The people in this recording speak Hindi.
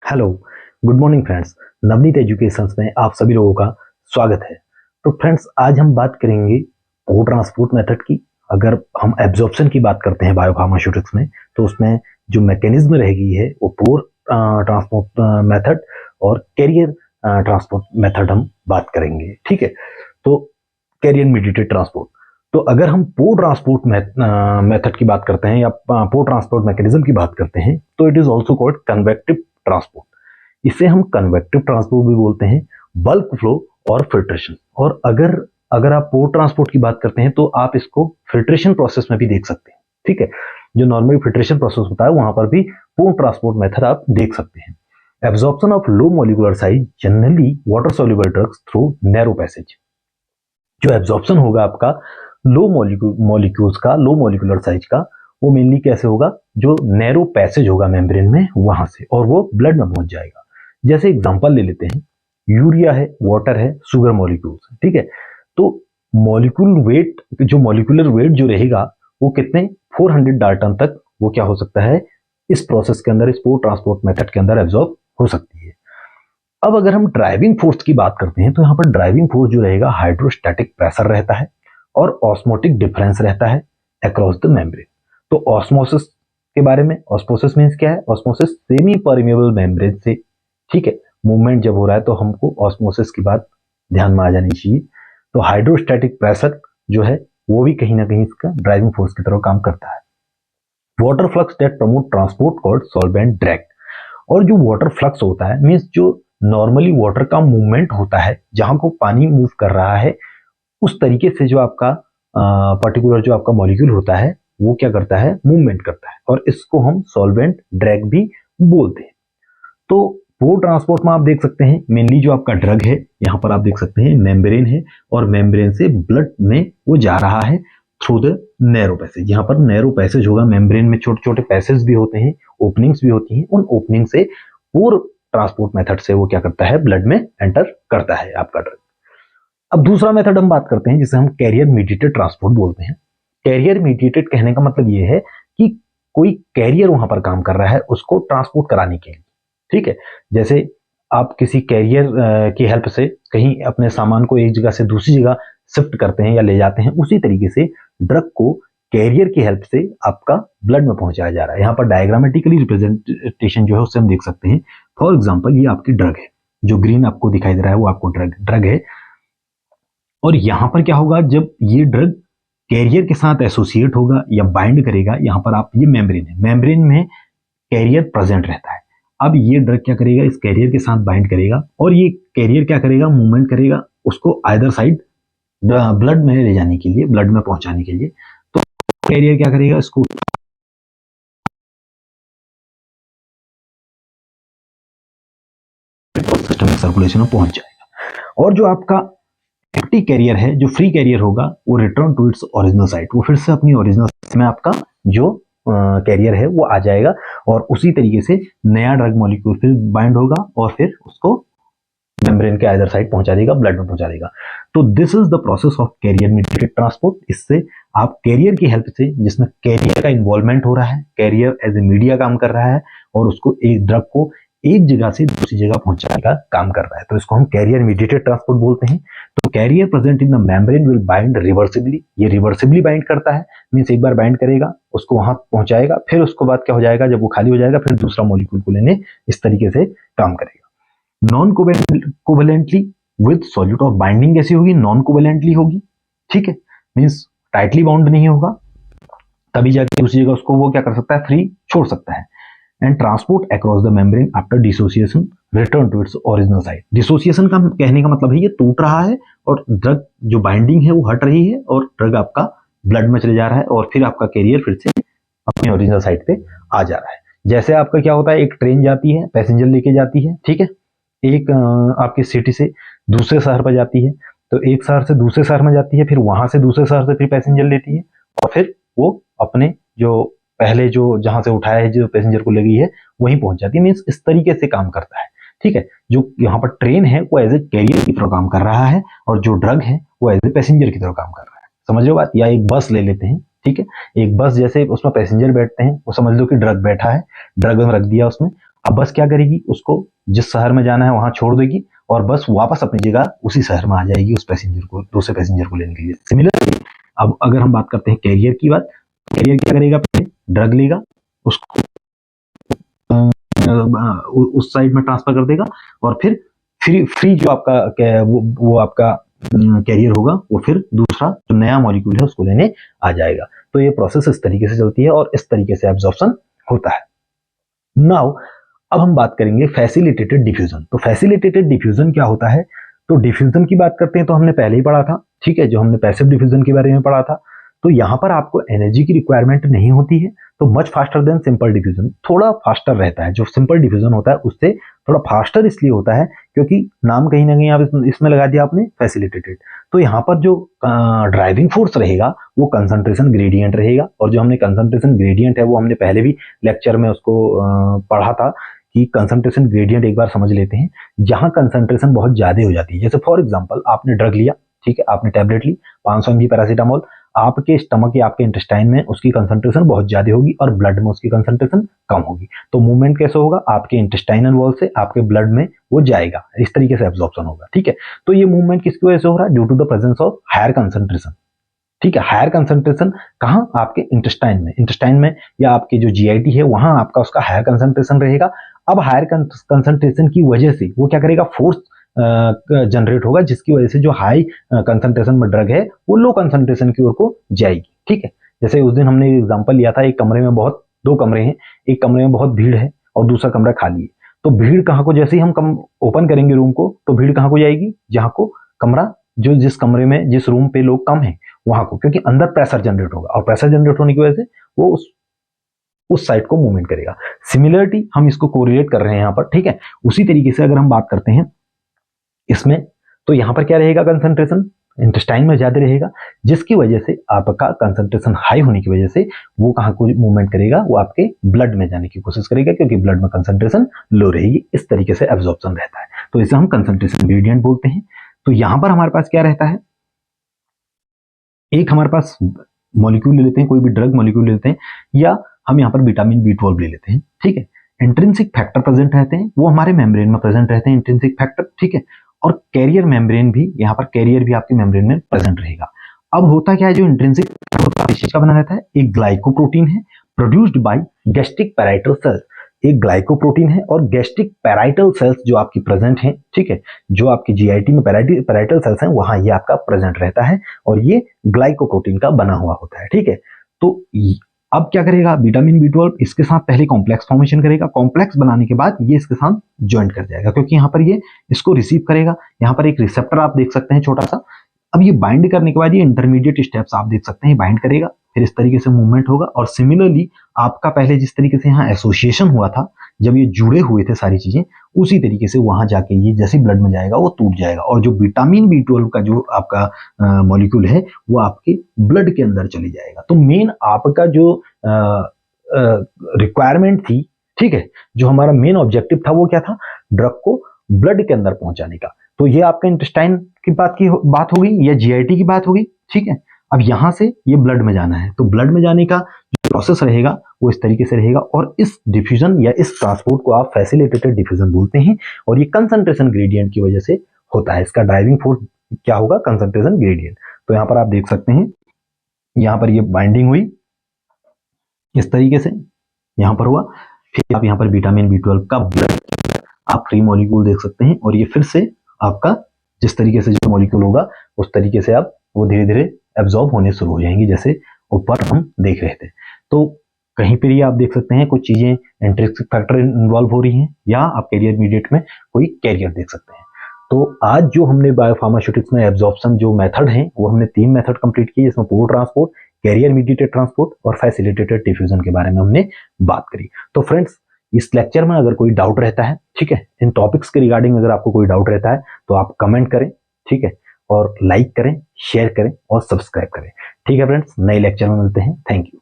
Hello, good morning friends. Navneet educations में आप सभी लोगों का स्वागत है। तो फ्रेंड्स, आज हम बात करेंगे पोर ट्रांसपोर्ट मेथड की। अगर हम एब्जॉर्प्शन की बात करते हैं बायोफार्मास्यूटिक्स में, तो उसमें जो मैकेनिज्म रहेगी है वो पोर ट्रांसपोर्ट मेथड और कैरियर ट्रांसपोर्ट मेथड हम बात करेंगे। ठीक है, तो कैरियर मीडिएटेड ट्रांसपोर्ट। तो अगर हम पोर ट्रांसपोर्ट मेथड की बात करते हैं या पोर ट्रांसपोर्ट मैकेनिज्म की बात करते हैं, तो it is also called convective transport. इसे हम कन्वेक्टिव ट्रांसपोर्ट भी बोलते हैं, बल्क फ्लो और फिल्ट्रेशन। और अगर अगर आप पोर ट्रांसपोर्ट की बात करते हैं तो आप इसको फिल्ट्रेशन प्रोसेस में भी देख सकते हैं। ठीक है, जो नॉर्मली फिल्ट्रेशन प्रोसेस होता है वहां पर भी पोर ट्रांसपोर्ट मेथड आप देख सकते हैं। Absorption of low molecular size generally water soluble drugs through narrow passage. जो एब्जॉर्प्शन होगा आपका लो मॉलिक्यूल्स का, लो मॉलिक्यूलर साइज का, वो मेनली कैसे होगा, जो नैरो पैसेज होगा मेम्ब्रेन में वहां से, और वो ब्लड में पहुंच जाएगा। जैसे एग्जांपल ले लेते हैं, यूरिया है, वाटर है, शुगर मॉलिक्यूल्स। ठीक है, तो मॉलिक्यूल वेट, जो मॉलिक्यूलर वेट जो रहेगा वो कितने 400 डाल्टन तक वो क्या हो सकता है, इस प्रोसेस के अंदर, इस पोर ट्रांसपोर्ट मेथड के अंदर एब्जॉर्ब हो सकती है। अब अगर हम ड्राइविंग फोर्स की बात करते हैं, तो यहाँ पर ड्राइविंग फोर्स जो रहेगा हाइड्रोस्टैटिक प्रेशर रहता है और ऑस्मोटिक डिफरेंस रहता है अक्रॉस द मेम्ब्रेन। तो ऑस्मोसिस के बारे में, ऑस्मोसिस मींस क्या है, ऑस्मोसिस सेमी परमेबल मेम्ब्रेन से, ठीक है, मूवमेंट जब हो रहा है तो हमको ऑस्मोसिस की बात ध्यान में आ जानी चाहिए। तो हाइड्रोस्टैटिक प्रेशर जो है वो भी कहीं ना कहीं इसका ड्राइविंग फोर्स की तरह काम करता है। Water flux that promote transport called solvent drag. और जो वाटर फ्लक्स होता है मींस जो नॉर्मली वाटर का मूवमेंट होता है, जहां को पानी मूव कर रहा है, उस तरीके से जो आपका पर्टिकुलर जो आपका मॉलिक्यूल होता है वो क्या करता है, मूवमेंट करता है, और इसको हम सॉल्वेंट ड्रैग भी बोलते हैं। तो पोर ट्रांसपोर्ट में आप देख सकते हैं मेनली जो आपका ड्रग है, यहाँ पर आप देख सकते हैं मेम्ब्रेन है, और मेम्ब्रेन से ब्लड में वो जा रहा है थ्रू द नैरो पैसेज। यहाँ पर नैरो पैसेज होगा, मेम्ब्रेन में छोटे छोटे पैसेज भी होते हैं, ओपनिंग्स भी होती हैं, उन ओपनिंग से पोर ट्रांसपोर्ट मेथड से वो क्या करता है, ब्लड में एंटर करता है आपका ड्रग। अब दूसरा मेथड हम बात करते हैं जिसे हम कैरियर मीडिएटेड ट्रांसपोर्ट बोलते हैं। कैरियर मीडिएटेड कहने का मतलब ये है कि कोई कैरियर वहां पर काम कर रहा है उसको ट्रांसपोर्ट कराने के लिए। ठीक है, जैसे आप किसी कैरियर की हेल्प से कहीं अपने सामान को एक जगह से दूसरी जगह शिफ्ट करते हैं या ले जाते हैं, उसी तरीके से ड्रग को कैरियर की हेल्प से आपका ब्लड में पहुंचाया जा रहा है। यहाँ पर डायग्रामेटिकली रिप्रेजेंटेशन जो है उससे हम देख सकते हैं। फॉर एग्जाम्पल, ये आपकी ड्रग है, जो ग्रीन आपको दिखाई दे रहा है वो आपको ड्रग है। और यहां पर क्या होगा, जब ये ड्रग कैरियर के साथ एसोसिएट होगा या बाइंड करेगा, यहां पर आप, ये मेम्ब्रेन है, मेम्ब्रेन में कैरियर प्रेजेंट रहता है। अब ये ड्रग क्या करेगा, इस कैरियर के साथ बाइंड करेगा, और ये कैरियर क्या करेगा, मूवमेंट करेगा उसको आइदर साइड ब्लड में ले जाने के लिए, ब्लड में पहुंचाने के लिए। तो कैरियर क्या करेगा, इसको सिस्टम में सर्कुलेशन में पहुंच जाएगा। और जो आपका एम्प्टी कैरियर है, जो फ्री कैरियर होगा, वो return to its original site, वो फिर से अपनी ओरिजिनल में आपका जो कैरियर है वो आ जाएगा, और उसी तरीके से नया ड्रग मॉलिक्यूल फिर बाइंड होगा और फिर उसको मेम्ब्रेन के आइदर साइड पहुंचा देगा, ब्लड में पहुंचा देगा। तो this is the process of carrier mediated transport. इससे आप कैरियर की हेल्प से, जिसमें कैरियर का इन्वॉल्वमेंट हो रहा है, कैरियर एज ए मीडिया काम कर रहा है, और उसको एक ड्रग को एक जगह से दूसरी जगह पहुंचाने का काम कर रहा है, तो इसको हम कैरियर मीडिएटेड ट्रांसपोर्ट बोलते हैं। तो carrier present in the membrane will bind reversibly, ये रिवर्सिबली बाइंड करता है, मींस एक बार बाइंड करेगा, उसको वहां पहुंचाएगा, फिर उसको बाद क्या हो जाएगा, जब वो खाली हो जाएगा फिर दूसरा मॉलिक्यूल को लेने इस तरीके से काम करेगा। Non covalently with solute of binding कैसी होगी, नॉन कोवेलेंटली होगी। ठीक है, मींस टाइटली बाउंड नहीं होगा, तभी जाके दूसरी जगह उसको वो क्या कर सकता है, फ्री छोड़ सकता है। And transport across the membrane after dissociation return to its original site. Dissociation का कहने का मतलब है ये टूट रहा है और ड्रग जो बाइंडिंग है वो हट रही है, और ड्रग आपका ब्लड में चले जा रहा है, और फिर आपका कैरियर फिर से अपने ओरिजिनल साइट पे आ जा रहा है। जैसे आपका क्या होता है, एक ट्रेन जाती है, पैसेंजर लेके जाती है, ठीक है, एक आपकी सिटी से दूसरे शहर पर जाती है, तो एक शहर से दूसरे शहर में जाती है, फिर वहां से दूसरे शहर से फिर पैसेंजर लेती है, और फिर वो अपने जो पहले जो जहां से उठाया है, जो पैसेंजर को ले गई है, वहीं पहुंच जाती है। मीन्स इस तरीके से काम करता है। ठीक है, जो यहाँ पर ट्रेन है वो एज ए कैरियर की तरह काम कर रहा है, और जो ड्रग है वो एज ए पैसेंजर की तरह काम कर रहा है। समझ लो बात। या एक बस ले लेते हैं, ठीक है, एक बस, जैसे उसमें पैसेंजर बैठते हैं, वो समझ लो कि ड्रग बैठा है, ड्रग रख दिया उसमें, अब बस क्या करेगी, उसको जिस शहर में जाना है वहां छोड़ देगी और बस वापस अपनी जगह उसी शहर में आ जाएगी उस पैसेंजर को, दूसरे पैसेंजर को लेने के लिए। सिमिलरली अब अगर हम बात करते हैं कैरियर की बात, कैरियर क्या करेगा, पहले ड्रग लेगा, उसको उस साइड में ट्रांसफर कर देगा और फिर फ्री फ्री जो आपका वो आपका कैरियर होगा वो फिर दूसरा जो नया मॉलिक्यूल है उसको लेने आ जाएगा। तो ये प्रोसेस इस तरीके से चलती है और इस तरीके से एब्जॉर्प्शन होता है। नाउ अब हम बात करेंगे फैसिलिटेटेड डिफ्यूजन। तो फैसिलिटेटेड डिफ्यूजन क्या होता है, तो डिफ्यूजन की बात करते हैं तो हमने पहले ही पढ़ा था, ठीक है, जो हमने पैसिव डिफ्यूजन के बारे में पढ़ा था। तो यहां पर आपको एनर्जी की रिक्वायरमेंट नहीं होती है, तो much faster than simple diffusion, थोड़ा फास्टर रहता है। जो सिंपल डिफ्यूजन होता है उससे थोड़ा फास्टर इसलिए होता है क्योंकि नाम कहीं ना कहीं आप इसमें लगा दिया आपने फैसिलिटेटेड। तो यहाँ पर जो ड्राइविंग फोर्स रहेगा वो कंसंट्रेशन ग्रेडियंट रहेगा, और जो हमने कंसंट्रेशन ग्रेडियंट है वो हमने पहले भी लेक्चर में उसको पढ़ा था कि कंसंट्रेशन ग्रेडियंट एक बार समझ लेते हैं। जहां कंसंट्रेशन बहुत ज्यादा हो जाती है, जैसे फॉर एग्जांपल आपने ड्रग लिया, ठीक है, आपने टैबलेट ली 500 mg पैरासीटामोल, आपके स्टमक या आपके इंटेस्टाइन में उसकी कंसंट्रेशन बहुत ज्यादा होगी और ब्लड में उसकी कंसंट्रेशन कम होगी। तो मूवमेंट कैसे होगा, आपके इंटेस्टाइनल वॉल से आपके ब्लड में वो जाएगा, इस तरीके से एब्जॉर्प्शन होगा, ठीक है। तो ये मूवमेंट किसकी वजह से हो रहा है, due to the presence of higher concentration, ठीक है। हायर कंसंट्रेशन कहां, आपके इंटेस्टाइन में या आपके जो जीआईटी है वहां आपका उसका हायर कंसंट्रेशन रहेगा। अब हायर कंसंट्रेशन की वजह से वो क्या करेगा, फोर्स जनरेट होगा, जिसकी वजह से जो हाई कंसंट्रेशन में ड्रग है वो लो कंसंट्रेशन की ओर को जाएगी, ठीक है। जैसे उस दिन हमने एग्जांपल लिया था, एक कमरे में बहुत, दो कमरे हैं, एक कमरे में बहुत भीड़ है और दूसरा कमरा खाली है। तो भीड़ कहाँ को, जैसे ही हम कम ओपन करेंगे रूम को, तो भीड़ कहाँ को जाएगी, जहां को कमरा, जो जिस कमरे में जिस रूम पे लोग कम है वहां को, क्योंकि अंदर प्रेशर जनरेट होगा और प्रेशर जनरेट होने की वजह से वो उस साइड को मूवमेंट करेगा। सिमिलरिटी हम इसको कोरिलेट कर रहे हैं यहाँ पर, ठीक है। उसी तरीके से अगर हम बात करते हैं इसमें, तो यहाँ पर क्या रहेगा, कंसंट्रेशन इंटेस्टाइन में ज्यादा रहेगा, जिसकी वजह से आपका कंसंट्रेशन हाई होने की वजह से वो कहाँ को मूवमेंट करेगा, वो आपके ब्लड में जाने की कोशिश करेगा, क्योंकि ब्लड में कंसंट्रेशन लो रहेगी। इस तरीके से एब्जॉर्प्शन रहता है, तो इसे हम कंसंट्रेशन ग्रेडियंट बोलते हैं। तो यहां पर हमारे पास क्या रहता है, एक हमारे पास मॉलिक्यूल ले लेते हैं, कोई भी ड्रग मॉलिक्यूल ले लेते हैं, या हम यहाँ पर विटामिन B12 ले लेते हैं, ठीक है। इंट्रिंसिक फैक्टर प्रेजेंट रहते हैं, वो हमारे मेम्ब्रेन में प्रेजेंट रहते हैं, इंट्रिंसिक फैक्टर, ठीक है। और कैरियर मेम्ब्रेन भी, यहाँ पर कैरियर भी आपके मेम्ब्रेन में प्रेजेंट रहेगा। अब होता क्या है, जो इंट्रिंसिक का बना रहता है, एक ग्लाइकोप्रोटीन है produced by gastric parietal cells, एक ग्लाइकोप्रोटीन है और गैस्ट्रिक पैराइटल सेल्स जो आपकी प्रेजेंट हैं, ठीक है, जो आपकी जीआईटी में पैराइटल सेल्स हैं वहां ये आपका प्रेजेंट रहता है और ये ग्लाइकोप्रोटीन का बना हुआ होता है, ठीक है। तो अब क्या करेगा, विटामिन B12 इसके साथ पहले कॉम्प्लेक्स फॉर्मेशन करेगा, कॉम्प्लेक्स बनाने के बाद ये इसके साथ ज्वाइंट कर जाएगा, क्योंकि यहाँ पर ये इसको रिसीव करेगा। यहाँ पर एक रिसेप्टर आप देख सकते हैं छोटा सा। अब ये बाइंड करने के बाद ये इंटरमीडिएट स्टेप्स आप देख सकते हैं, बाइंड करेगा, फिर इस तरीके से मूवमेंट होगा। और सिमिलरली आपका पहले जिस तरीके से यहाँ एसोसिएशन हुआ था, जब ये जुड़े हुए थे सारी चीजें, उसी तरीके से वहां जाके ये जैसे ब्लड में जाएगा वो टूट जाएगा, और जो विटामिन B12 का जो आपका मॉलिक्यूल है वो आपके ब्लड के अंदर चली जाएगा। तो मेन आपका जो रिक्वायरमेंट थी, ठीक है, जो हमारा मेन ऑब्जेक्टिव था वो क्या था, ड्रग को ब्लड के अंदर पहुंचाने का। तो ये आपका इंटेस्टाइन की बात हो गई या जीआईटी की बात हो गई, ठीक है। अब यहां से ये ब्लड में जाना है, तो ब्लड में जाने का जो प्रोसेस रहेगा वो इस तरीके से रहेगा, और इस डिफ्यूजन या इस ट्रांसपोर्ट को आप फैसिलिटेटेड डिफ्यूजन बोलते हैं, और ये कंसंट्रेशन ग्रेडियंट की वजह से होता है। इसका ड्राइविंग फोर्स क्या होगा, कंसंट्रेशन ग्रेडियंट। तो यहाँ पर आप देख सकते हैं, यहाँ पर ये बाइंडिंग हुई इस तरीके से, यहाँ पर हुआ, फिर आप यहाँ पर विटामिन B12 का ब्लड आप फ्री मॉलिक्यूल देख सकते हैं, और ये फिर से आपका जिस तरीके से जो मॉलिक्यूल होगा उस तरीके से आप वो धीरे धीरे एब्जॉर्ब होने शुरू हो जाएंगी, जैसे ऊपर हम देख रहे थे। तो कहीं पर ये आप देख सकते हैं कुछ चीजें इंट्रिंसिक फैक्टर इन्वॉल्व हो रही हैं, या आप कैरियर मीडिएट में कोई कैरियर देख सकते हैं। तो आज जो हमने बायोफार्मास्यूटिक्स में एब्जॉर्प्शन जो मेथड हैं वो हमने 3 मेथड कंप्लीट किए, इसमें पोर ट्रांसपोर्ट, कैरियर मीडिएटेड ट्रांसपोर्ट और फैसिलिटेटेड डिफ्यूजन के बारे में हमने बात करी। तो फ्रेंड्स, इस लेक्चर में अगर कोई डाउट रहता है, ठीक है, इन टॉपिक्स के रिगार्डिंग अगर आपको कोई डाउट रहता है तो आप कमेंट करें, ठीक है, और लाइक करें, शेयर करें और सब्सक्राइब करें, ठीक है फ्रेंड्स। नए लेक्चर में मिलते हैं, थैंक यू।